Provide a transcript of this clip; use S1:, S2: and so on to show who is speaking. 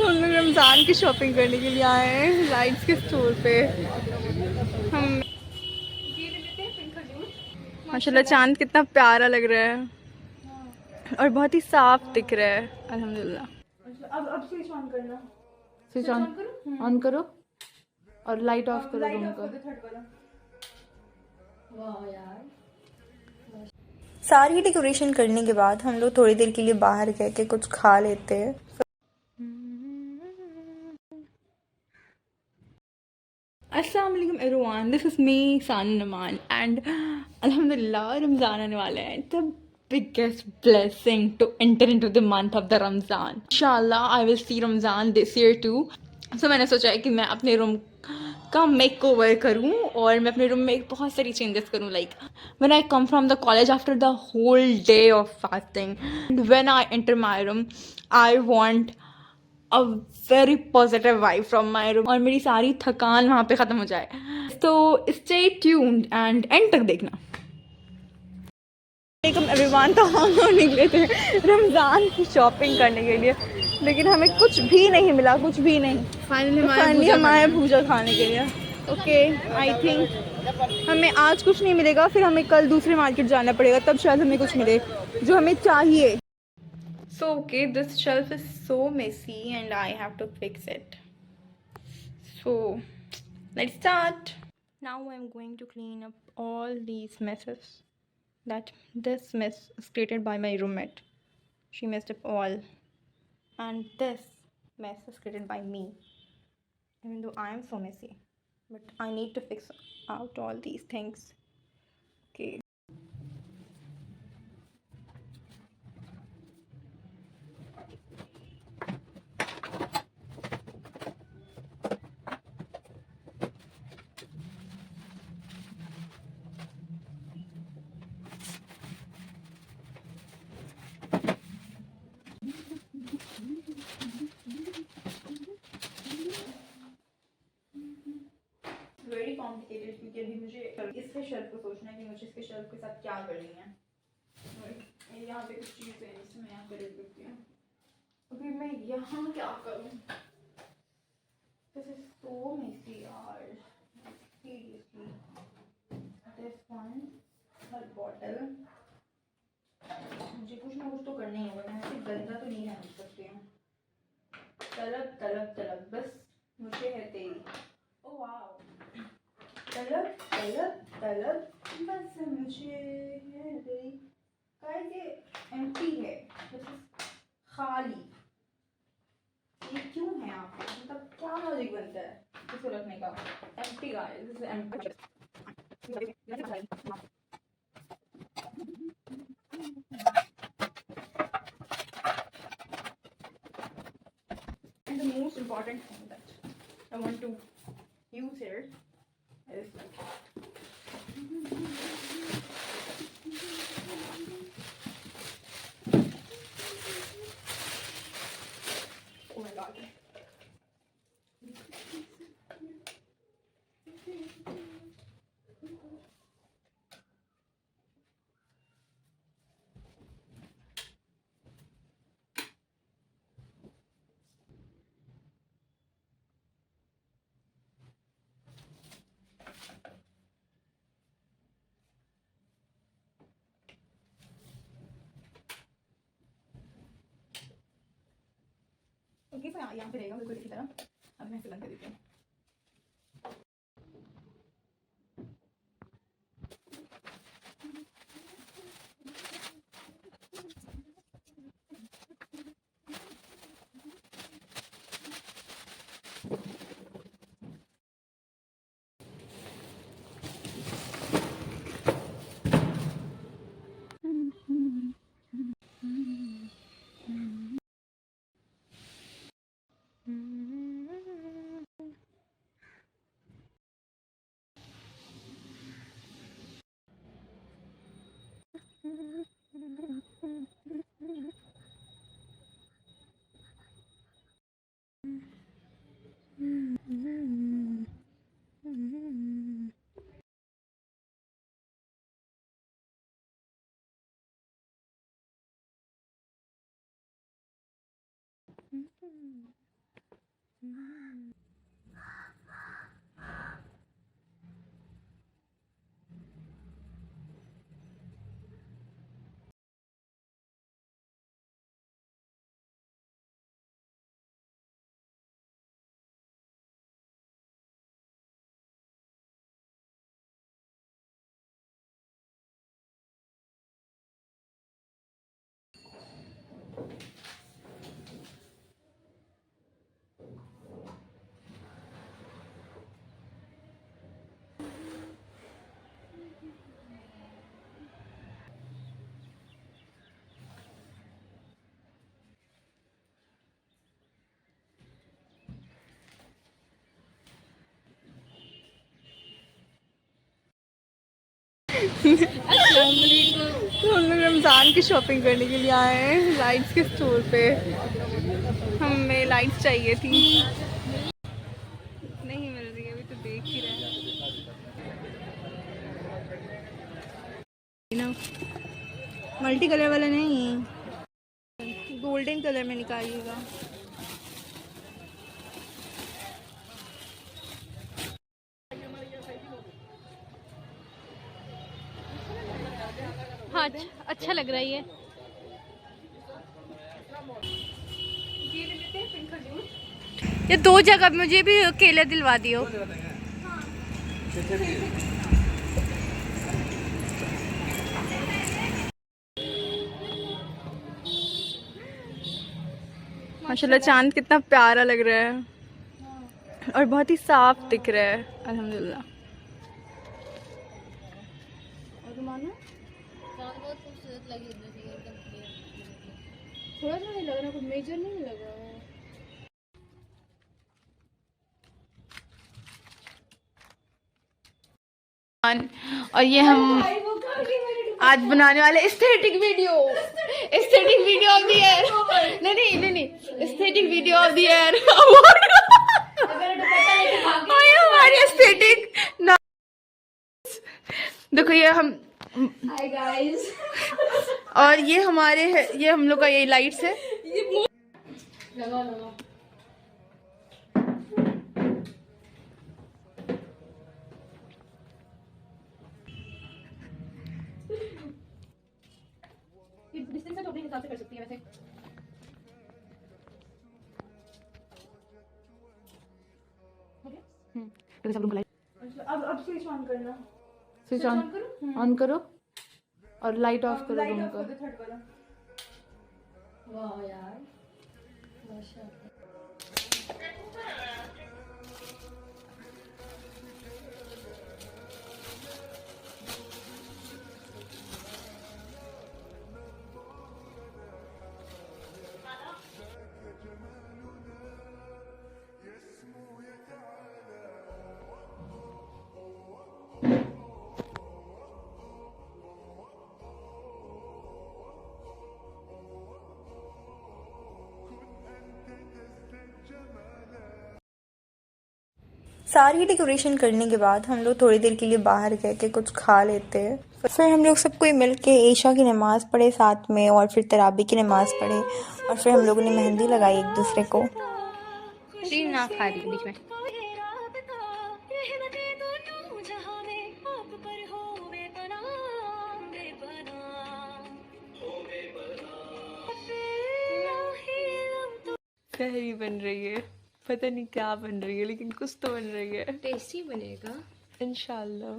S1: हम लोग रमज़ान की शॉपिंग करने के लिए आए हैं लाइट्स के स्टोर पे। हम माशाल्लाह चांद कितना प्यारा लग रहा है और बहुत ही साफ दिख रहा है अल्हम्दुलिल्लाह। अब स्विच ऑन करना।
S2: स्विच ऑन करो और लाइट ऑफ करो रूम का।
S1: सारी डेकोरेशन करने के बाद हम लोग थोड़ी देर के लिए बाहर गए के कुछ खा लेते हैं। अस्सलाम वालेकुम everyone, this is me Saniya Numan and अल्हम्दुलिल्लाह रमज़ान आने वाला है। The biggest blessing to enter into the month of the Ramzan. इंशाल्लाह I will see Ramzan this year too. So मैंने सोचा है कि मैं अपने रूम का मेक ओवर करूँ और मैं अपने रूम में बहुत सारी चेंजेस करूँ। Like when I come from the college after the whole day of fasting and when I enter my room I want a very positive vibe from my room और मेरी सारी थकान वहाँ पे ख़त्म हो जाए। तो स्टे ट्यून्ड एंड एंड तक देखना। एवरीवन, तो हम लोग निकले थे रमज़ान की शॉपिंग करने के लिए, लेकिन हमें कुछ भी नहीं मिला, कुछ भी नहीं। फाइनली हम आए भूजा खाने के लिए। ओके, आई थिंक हमें आज कुछ नहीं मिलेगा, फिर हमें कल दूसरे मार्केट जाना पड़ेगा, तब शायद हमें कुछ मिले जो हमें चाहिए। So okay, this shelf is so messy and I have to fix it. So let's start. Now I'm going to clean up all these messes that this mess is created by my roommate. She messed up all, and this mess is created by me, even though I am so messy. But I need to fix out all these things. Okay. Very complicated, क्योंकि अभी मुझे इसके shelf को सोचना है कि मुझे इसके शेल्फ के साथ क्या करनी है। और यहाँ पे कुछ चीज़ें हैं जिससे मैं यहाँ पे रख देती हूँ। अभी मैं यहाँ क्या करूँ? दिस इज सो मेसी यार, seriously. This one, her bottle, मुझे कुछ ना कुछ तो करना ही होगा। मैं ऐसे गंदा तो नहीं रहना सकती हूँ। तलब तलब तलब, बस मुझे है तेरी। ओ वाओ, तलब तलब तलब, बस मुझे है तेरी। गाइस ये एम्प्टी है, खाली। ये क्यों है यहाँ पे? मतलब क्या लॉजिक बनता है इसको रखने का? Empty guys, this is empty. And the most important thing that I want to use here is oh my god. Okay, तो यहाँ पे रहेगा बिल्कुल इसी तरह। अब मैं इसे बंद कर देती हूँ। तो हम लोग रमज़ान की शॉपिंग करने के लिए आए हैं लाइट्स के स्टोर पे। हमें लाइट्स चाहिए थी, नहीं मिल रही है अभी, तो देख ही रहे हैं ना। मल्टी कलर वाला नहीं, गोल्डन कलर में निकालिएगा।
S2: हाँ अच्छा लग रहा है ये। ये 2 जगह मुझे भी केले दिलवा दियो।
S1: माशाल्लाह चांद कितना प्यारा लग रहा है और बहुत ही साफ दिख रहा है अल्हम्दुलिल्लाह।
S2: थोड़ा सा नहीं लग रहा, कुछ मेजर नहीं लग रहा है। और ये हम आज बनाने वाले aesthetic video of the year. नहीं aesthetic video of the year. हमारी एस्थेटिक देखो ये हम। Hi guys. और ये हमारे है, ये हम लोग का ये लाइट्स है। लगा डिस्टेंस है तो अपने हिसाब से कर सकती है वैसे। ओके सब लोग लाइट
S1: अब स्विच ऑन करना,
S2: स्विच ऑन करो और लाइट ऑफ करो रूम का। वाह यार माशाल्लाह।
S1: सारी डेकोरेशन करने के बाद हम लोग थोड़ी देर के लिए बाहर गए के कुछ खा लेते हैं। फिर हम लोग सब कोई मिल के ईशा की नमाज़ पढ़े साथ में, और फिर तराबी की नमाज़ पढ़े, और फिर हम लोगों ने मेहंदी लगाई एक दूसरे को।
S2: ना खा रही बीच में।
S1: सहरी बन रही है, पता नहीं क्या बन रही है, लेकिन कुछ तो बन रही है।
S2: टेस्टी बनेगा
S1: इंशाल्लाह।